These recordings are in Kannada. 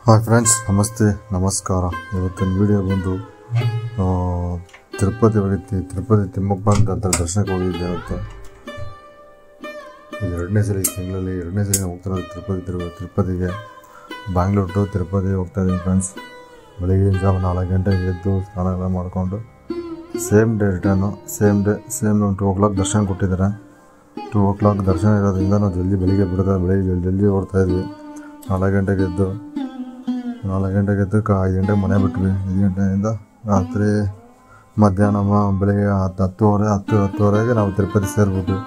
ಹಾಯ್ ಫ್ರೆಂಡ್ಸ್, ನಮಸ್ತೆ, ನಮಸ್ಕಾರ. ಇವತ್ತಿನ ವಿಡಿಯೋ ಬಂದು ತಿರುಪತಿ ಹೋಗಿದ್ದೆ. ತಿರುಪತಿ ತಿಮ್ಮಪ್ಪ ಅಂತ ದರ್ಶನಕ್ಕೆ ಹೋಗಿದ್ದೆ. ಇವತ್ತು ಇದು ಎರಡನೇ ಸಲ, ಈ ತಿಂಗಳಲ್ಲಿ ಎರಡನೇ ಸಲ ಹೋಗ್ತಾರೆ ತಿರುಪತಿಗೆ. ಬ್ಯಾಂಗ್ಳೂರ್ ಟು ತಿರುಪತಿ ಹೋಗ್ತಾ ಇದ್ದೀನಿ ಫ್ರೆಂಡ್ಸ್. ಬೆಳಿಗ್ಗೆ ಜಾವ 4 ಗಂಟೆಗೆ ಎದ್ದು ಸ್ನಾನ ಎಲ್ಲ ಮಾಡಿಕೊಂಡು same day return. Same 2 o'clock ದರ್ಶನ ಕೊಟ್ಟಿದ್ದಾರೆ. 2 o'clock ದರ್ಶನ ಇರೋದ್ರಿಂದ ನಾವು ಬೆಳಿಗ್ಗೆ ಜಲ್ದಿ ಓಡ್ತಾಯಿದ್ವಿ. 4 ಗಂಟೆಗೆ ಎದ್ದು 5 ಗಂಟೆಗೆ ಮನೆ ಬಿಟ್ವಿ. 5 ಗಂಟೆಯಿಂದ ರಾತ್ರಿ ಮಧ್ಯಾಹ್ನ ಬೆಳಿಗ್ಗೆ 10:30 ನಾವು ತಿರುಪತಿ ಸೇರಿಬಿಟ್ವಿ.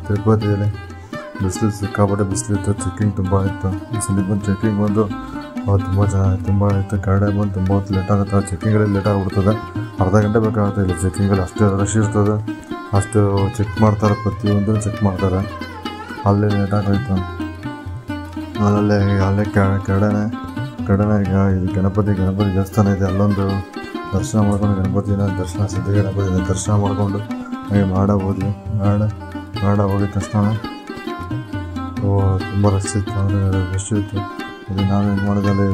ತಿರುಪತಿಯಲ್ಲಿ ಬಿಸಿಲು ಸಿಕ್ಕಾಪಟ್ಟೆ ಬಿಸಿಲಿತ್ತು. ಚೆಕ್ಕಿಂಗ್ ತುಂಬ ಇತ್ತು. ಈ ಸಲ ಬಂದು ಚೆಕ್ಕಿಂಗ್ ಬಂದು ತುಂಬ ಇತ್ತು. ಕರಡೆ ಬಂದು ತುಂಬ ಹೊತ್ತು ಲೇಟ್ ಆಗುತ್ತೆ. ಚೆಕ್ಕಿಂಗಲ್ಲಿ ಲೇಟ್ ಆಗಿಬಿಡ್ತದೆ. ಅರ್ಧ ಗಂಟೆ ಬೇಕಾಗುತ್ತೆ. ಇಲ್ಲ ಚೆಕ್ಕಿಂಗಲ್ಲಿ ಅಷ್ಟು ರಶ್ ಇರ್ತದೆ. ಅಷ್ಟು ಚೆಕ್ ಮಾಡ್ತಾರೆ, ಪ್ರತಿಯೊಂದನ್ನು ಚೆಕ್ ಮಾಡ್ತಾರೆ. ಅಲ್ಲಿ ಲೇಟ್ ಆಗೋಯ್ತು. ಅಲ್ಲೇ ಕಡೆನೇ ಈಗ ಇದು ಗಣಪತಿ ದೇವಸ್ಥಾನ ಇದೆ. ಅಲ್ಲೊಂದು ದರ್ಶನ ಮಾಡ್ಕೊಂಡು ಗಣಪತಿ ದರ್ಶನ ಮಾಡಿಕೊಂಡು ಹಾಗೆ ಮಾಡ ಹೋಗಿದ ತಕ್ಷಣ ತುಂಬ ರಶ್ ಇತ್ತು. ಇದು ನಾವು ಏನು ಮಾಡೋದಲ್ಲಿ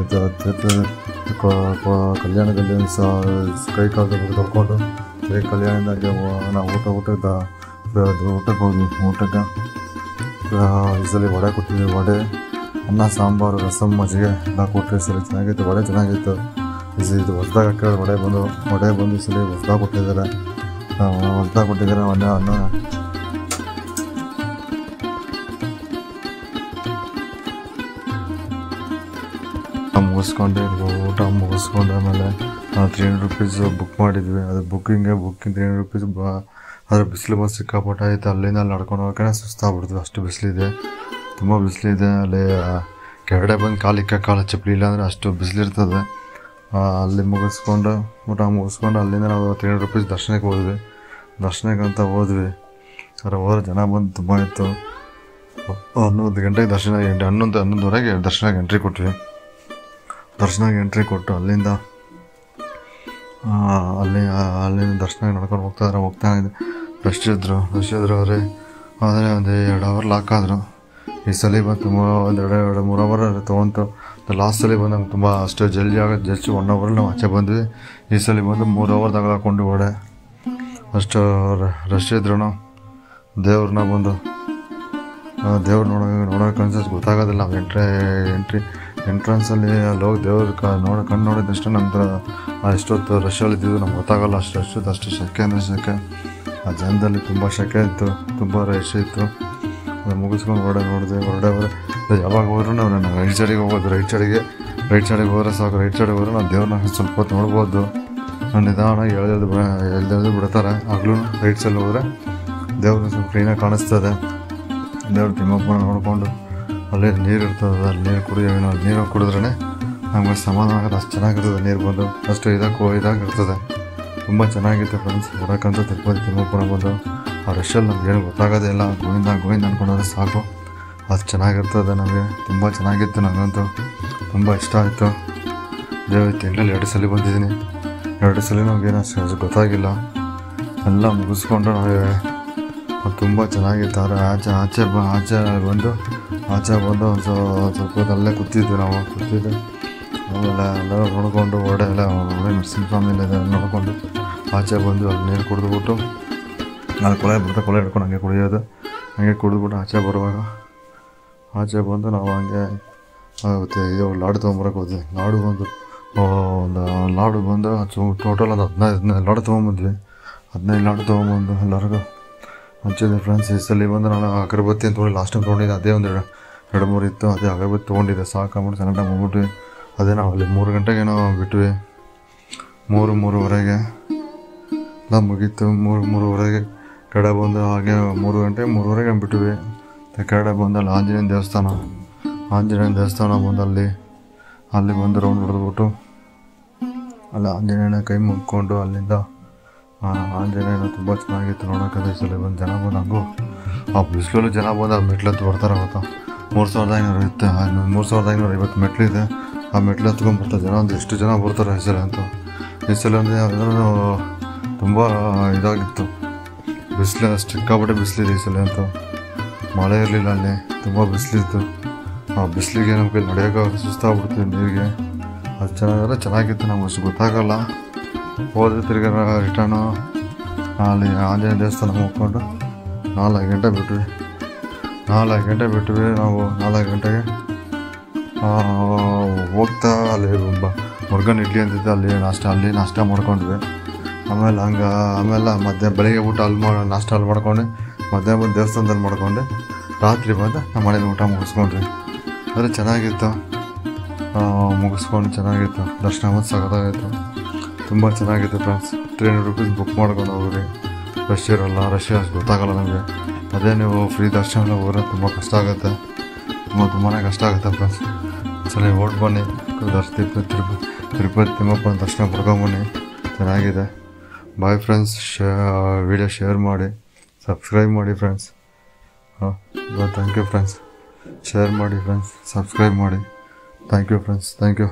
ಕಲ್ಯಾಣದಲ್ಲಿ ಕೈ ಕಾಲು ತೊಳ್ಕೊಂಡು ಕಲ್ಯಾಣದಾಗೆ ನಾವು ಊಟಕ್ಕೆ ಹೋದ್ವಿ. ಊಟಕ್ಕೆ ಈ ಸಲ ವಡೆ ಕೊಟ್ಟಿದ್ವಿ. ವಡೆ, ಅನ್ನ, ಸಾಂಬಾರು, ರಸಮ್, ಮಜ್ಜಿಗೆ ಎಲ್ಲ ಕೊಟ್ಟರೆ ಈ ಸಲ ಚೆನ್ನಾಗಿತ್ತು. ವಡೆ ಚೆನ್ನಾಗಿತ್ತು. ಇದು ಹೊಸ್ದಾಗಿ ಹಾಕಿರೋ ವಡೆ ಬಂದು ಈ ಸಲ ಹೊಸ್ದಾಗಿ ಕೊಟ್ಟಿದ್ದಾರೆ. ಅನ್ನ ಮುಗಿಸ್ಕೊಂಡು ಊಟ ಮುಗಿಸ್ಕೊಂಡು ಆಮೇಲೆ ನಾವು 300 rupees ಬುಕ್ ಮಾಡಿದ್ವಿ. ಅದು ಬುಕ್ಕಿಂಗ್ 300 rupees. ಅದರ ಬಿಸಿಲು ಬಂದು ಸಿಕ್ಕಾಪಟ್ಟ ಆಯಿತು. ಅಲ್ಲಿಂದ ಅಲ್ಲಿ ನಡ್ಕೊಂಡು ಹೋಗೋಕೆ ಸುಸ್ತಾಗ್ಬಿಡ್ತೀವಿ. ಅಷ್ಟು ಬಿಸಿಲಿದೆ, ತುಂಬ ಬಿಸಿಲಿದೆ. ಅಲ್ಲಿ ಕೆರಡೆ ಬಂದು ಕಾಲು ಚಪ್ಪಲಿ ಇಲ್ಲ ಅಂದರೆ ಅಷ್ಟು ಬಿಸಿಲಿರ್ತದೆ. ಅಲ್ಲಿ ಊಟ ಮುಗಿಸ್ಕೊಂಡು ಅಲ್ಲಿಂದ ನಾವು 300 rupees ದರ್ಶನಕ್ಕೆ ಹೋದ್ವಿ. ಹೋದ್ವಿ. ಅದರ ಹೋದ್ರೆ ಜನ ಬಂದು ತುಂಬ ಇತ್ತು. 11 ಗಂಟೆಗೆ ದರ್ಶನ, 11:30ಗೆ ದರ್ಶನಕ್ಕೆ ಎಂಟ್ರಿ ಕೊಟ್ವಿ. ಎಂಟ್ರಿ ಕೊಟ್ಟು ಅಲ್ಲಿಂದ ದರ್ಶನ ನಡ್ಕೊಂಡು ಹೋಗ್ತಾ ಇದ್ದೆ. ರಶ್ ಇದ್ರು ಆದರೆ ಒಂದು 2 hour ಲಾಕ್ ಆದರು. ಈ ಸಲ ಬಂದು ತುಂಬ 2-3 hour ತೊಗೊಂತು. ಲಾಸ್ಟ್ ಸಲ ಬಂದು ನಮ್ಗೆ ತುಂಬ ಅಷ್ಟು ಜಲ್ದಿ ಆಗೋದು. ಜಸ್ಟ್ 1 hour ನಾವು ಆಚೆ ಬಂದ್ವಿ. ಈ ಸಲ ಬಂದು 3 hour ತಗೊಳ್ಕೊಂಡು ಓಡೆ. ಅಷ್ಟು ರಶ್ ಇದ್ರು. ದೇವ್ರನ್ನ ಬಂದು ದೇವ್ರು ನೋಡೋಕೆ ಅನ್ಸೋದು ಗೊತ್ತಾಗೋದಿಲ್ಲ. ನಾವು ಎಂಟ್ರೆನ್ಸಲ್ಲಿ ಅಲ್ಲಿ ಹೋಗಿ ದೇವ್ರ ಕಣ್ಣು ನೋಡಿದಷ್ಟು ನಮ್ಗೆ ಎಷ್ಟೊತ್ತು ರಶಲ್ಲಿ ಇದ್ದಿದ್ದು ನಮ್ಗೆ ಗೊತ್ತಾಗಲ್ಲ. ಅಷ್ಟು ಸೆಕೆ ಅಂದರೆ ಸೆಕೆ. ಆ ಜನದಲ್ಲಿ ತುಂಬ ಸೆಕೆ ಇತ್ತು, ತುಂಬ ರಶ್ ಇತ್ತು. ಅದು ಮುಗಿಸ್ಕೊಂಡು ಹೊರಡೆ ಯಾವಾಗ ಹೋದ್ರೂ ನಾವು ರೈಟ್ ಸೈಡಿಗೆ ಹೋಗೋದು. ರೈಟ್ ಸೈಡಿಗೆ ಹೋದ್ರೆ ಸಾಕು. ರೈಟ್ ಸೈಡಿಗೆ ಹೋದ್ರೆ ನಾವು ದೇವ್ರನ್ನ ಸ್ವಲ್ಪ ಹೊತ್ತು ನೋಡ್ಬೋದು. ನಿಧಾನಾಗಿ ಎಳ್ದು ಬಿಡ್ತಾರೆ. ಆಗ್ಲೂ ರೈಟ್ ಸೈಡ್ ಹೋದರೆ ದೇವ್ರನ್ನ ಸ್ವಲ್ಪ ಕ್ಲೀನಾಗಿ ಕಾಣಿಸ್ತದೆ. ದೇವ್ರ ತಿಮ್ಮಪ್ಪನ ನೋಡಿಕೊಂಡು ಅಲ್ಲಿ ನೀರು ಇರ್ತದೆ. ಅಲ್ಲಿ ನೀರು ಕುಡಿದ್ರೇ ನಮಗೆ ಸಮಾಧಾನ ಆಗೋದು. ಅಷ್ಟು ಚೆನ್ನಾಗಿರ್ತದೆ. ನೀರು ಬಂದು ಅಷ್ಟು ಇದಾಗಿರ್ತದೆ. ತುಂಬ ಚೆನ್ನಾಗಿತ್ತು ಫ್ರೆಂಡ್ಸ್. ಹೊರಕಂತ ತಿರುಪತಿ ತಿಮ್ಮಪ್ಪನ ಬಂದು ಆ ರಶಲ್ಲಿ ನಮಗೇನು ಗೊತ್ತಾಗೋದೇ ಇಲ್ಲ. ಗೋವಿಂದ ಅಂದ್ಕೊಂಡ್ರೆ ಸಾಕು. ಅದು ಚೆನ್ನಾಗಿರ್ತದೆ. ನಮಗೆ ತುಂಬ ಚೆನ್ನಾಗಿತ್ತು. ನನಗಂತೂ ತುಂಬ ಇಷ್ಟ ಆಯಿತು. ತಿಂಗಳಲ್ಲಿ 2 ಸಲ ಬಂದಿದ್ದೀನಿ. 2 ಸಲ ನಮಗೇನು ಅಷ್ಟು ಗೊತ್ತಾಗಿಲ್ಲ. ಎಲ್ಲ ಮುಗಿಸ್ಕೊಂಡು ತುಂಬ ಚೆನ್ನಾಗಿತ್ತು. ಆಚೆ ಬಂದು ಒಂದು ಸ್ವಲ್ಪ ಹೊತ್ತು ಅಲ್ಲೇ ಕೂತಿದ್ವಿ. ಆಮೇಲೆ ಎಲ್ಲ ನೋಡಿಕೊಂಡು ಒಡೆ ನರಸಿಂಹಸ್ವಾಮಿ ನೋಡಿಕೊಂಡು ಆಚೆ ಬಂದು ಅಲ್ಲಿ ನೀರು ಕುಡಿದ್ಬಿಟ್ಟು ಅಲ್ಲಿ ಕೊಳೆ ಹಿಡ್ಕೊಂಡು ಹಂಗೆ ಕುಡಿದ್ಬಿಟ್ಟು ಆಚೆ ಬಂದು ನಾವು ಹಂಗೆ ಇದು ಲಾಡು ತೊಗೊಂಬರಕ್ಕೆ ಹೋದ್ವಿ. ಲಾಡು ಬಂದು ಟೋಟಲ್ ಅದು 15 ಲಾಡು ತೊಗೊಂಬಂದ್ವಿ. 15 ಲಾಡು ತೊಗೊಂಬಂದು ಎಲ್ಲರಿಗೂ ಹಂಚಿದ್ವಿ ಫ್ರೆಂಡ್ಸ್. ಈ ಸಲ ಬಂದು ನಾನು ಅಗರಬತ್ತಿ ಅಂತ ಲಾಸ್ಟ್ ಟೈಮ್ ತೊಗೊಂಡಿದ್ದೆ. ಅದೇ ಒಂದು 2-3 ಇತ್ತು. ಅದೇ ಅಗರಬತ್ತಿ ತೊಗೊಂಡಿದ್ದೆ. ಸಾಕಾಗ್ಬಿಟ್ಟು ಸೆಲೆಕ್ಟಾಗಿ ಹೋಗ್ಬಿಟ್ವಿ. ಅದೇ ನಾವು ಅಲ್ಲಿ 3 ಗಂಟೆಗೇನೋ ಬಿಟ್ವಿ. 3-3:30 ಎಲ್ಲ ಮುಗೀತು. 3-3:30 ಕಡೆ ಬಂದು ಹಾಗೆ 3 ಗಂಟೆ 3:30 ಬಿಟ್ವಿ. ಕಡೆ ಬಂದು ಅಲ್ಲಿ ಆಂಜನೇಯ ದೇವಸ್ಥಾನ ಬಂದು ಅಲ್ಲಿ ಬಂದು ರೌಂಡ್ ಹೊಡೆದ್ಬಿಟ್ಟು ಅಲ್ಲಿ ಆಂಜನೇಯನ ಕೈ ಮುಗ್ಕೊಂಡು ಅಲ್ಲಿಂದ ಆಂಜನೇಯನ ತುಂಬ ಚೆನ್ನಾಗಿತ್ತು ನೋಡೋಕೆ. ಈ ಸಲ ಬಂದು ಜನ ಬಂದು ಹಂಗೂ ಆ ಬಿಸಿಲಲ್ಲೂ ಜನ ಬಂದು ಆ ಮೆಟ್ಲತ್ತು ಬರ್ತಾರೆ. ಅವತ್ತು 3500 ಇತ್ತು. 3550 ಮೆಟ್ಲಿದೆ. ಆ ಮೆಟ್ಲು ಹತ್ಕೊಂಡ್ಬರ್ತಾರೆ ಜನ. ಎಷ್ಟು ಜನ ಬರ್ತಾರೆ ಈ ಸಲ ಅಂದರೆ ಎಲ್ಲರೂ ತುಂಬ ಇದಾಗಿತ್ತು. ಬಿಸಿಲು ಸಿಕ್ಕಾಪಟ್ಟೆ ಬಿಸಿಲಿದೆ ಈ ಸಲ ಅಂತೂ. ಮಳೆ ಇರಲಿಲ್ಲ. ಅಲ್ಲಿ ತುಂಬ ಬಿಸಿಲಿತ್ತು. ಬಿಸಿಲಿಗೆ ನಮ್ಮ ಕೈ ನಡೆಯೋಕೆ ಸುಸ್ತಾಗ್ಬಿಡ್ತೀವಿ ನೀರಿಗೆ. ಅದು ಚೆನ್ನಾಗಿತ್ತು, ನಮ್ಗೆ ಅಷ್ಟು ಗೊತ್ತಾಗಲ್ಲ. ಹೋದ್ರೆ ತಿರ್ಗಿ ರಿಟರ್ನು ಅಲ್ಲಿ ಆಂಜನೇಯ ದೇವಸ್ಥಾನ ಹೋಗ್ಕೊಂಡು 4 ಗಂಟೆ ಬಿಟ್ವಿ. 4 ಗಂಟೆ ಬಿಟ್ವಿ ನಾವು. 4 ಗಂಟೆಗೆ ಹೋಗ್ತಾ ಅಲ್ಲಿ ಮುರುಗನ್ ಇಡ್ಲಿ ಅಂತಿದ್ದೆ, ಅಲ್ಲಿ ನಾಷ್ಟ ಮಾಡ್ಕೊಂಡ್ವಿ. ಆಮೇಲೆ ಬೆಳಿಗ್ಗೆ ಊಟ ನಾಷ್ಟ ಅಲ್ಲಿ ಮಾಡ್ಕೊಂಡು ಮಧ್ಯಾಹ್ನ ಬಂದು ದೇವಸ್ಥಾನದಲ್ಲಿ ಮಾಡ್ಕೊಂಡು ರಾತ್ರಿ ಬಂದು ನಮ್ಮ ಮನೇಲಿ ಊಟ ಮುಗಿಸ್ಕೊಂಡ್ವಿ. ಆದರೆ ಚೆನ್ನಾಗಿತ್ತು, ಮುಗಿಸ್ಕೊಂಡು ಚೆನ್ನಾಗಿತ್ತು. ದರ್ಶನ ಮತ್ತು ಸಖತ್ತಾಗಿತ್ತು, ತುಂಬ ಚೆನ್ನಾಗಿತ್ತು ಫ್ರೆಂಡ್ಸ್. 300 ರೂಪೀಸ್ ಬುಕ್ ಮಾಡ್ಕೊಂಡು ಹೋಗ್ರಿ. ರಶ್ ಇರೋಲ್ಲ, ರಶ್ ಅಷ್ಟು ಗೊತ್ತಾಗಲ್ಲ ನಮಗೆ. ಅದೇ ನೀವು ಫ್ರೀ ದರ್ಶನ ಹೋದ್ರೆ ತುಂಬ ಕಷ್ಟ ಆಗುತ್ತೆ, ತುಂಬಾ ಕಷ್ಟ ಆಗುತ್ತೆ ಫ್ರೆಂಡ್ಸ್. ಸಲ ಓಟ್ ಬನ್ನಿ, ತಿರುಪತಿ ತಿಮ್ಮಪ್ಪನ ದರ್ಶನ ಪಡ್ಕೊಂಬನ್ನಿ, ಚೆನ್ನಾಗಿದೆ. Bye friends. ವಿಡಿಯೋ ಶೇರ್ ಮಾಡಿ, ಸಬ್ಸ್ಕ್ರೈಬ್ ಮಾಡಿ friends. Thank you friends. Share ಮಾಡಿ ಫ್ರೆಂಡ್ಸ್, ಸಬ್ಸ್ಕ್ರೈಬ್ ಮಾಡಿ. Thank you friends, thank you.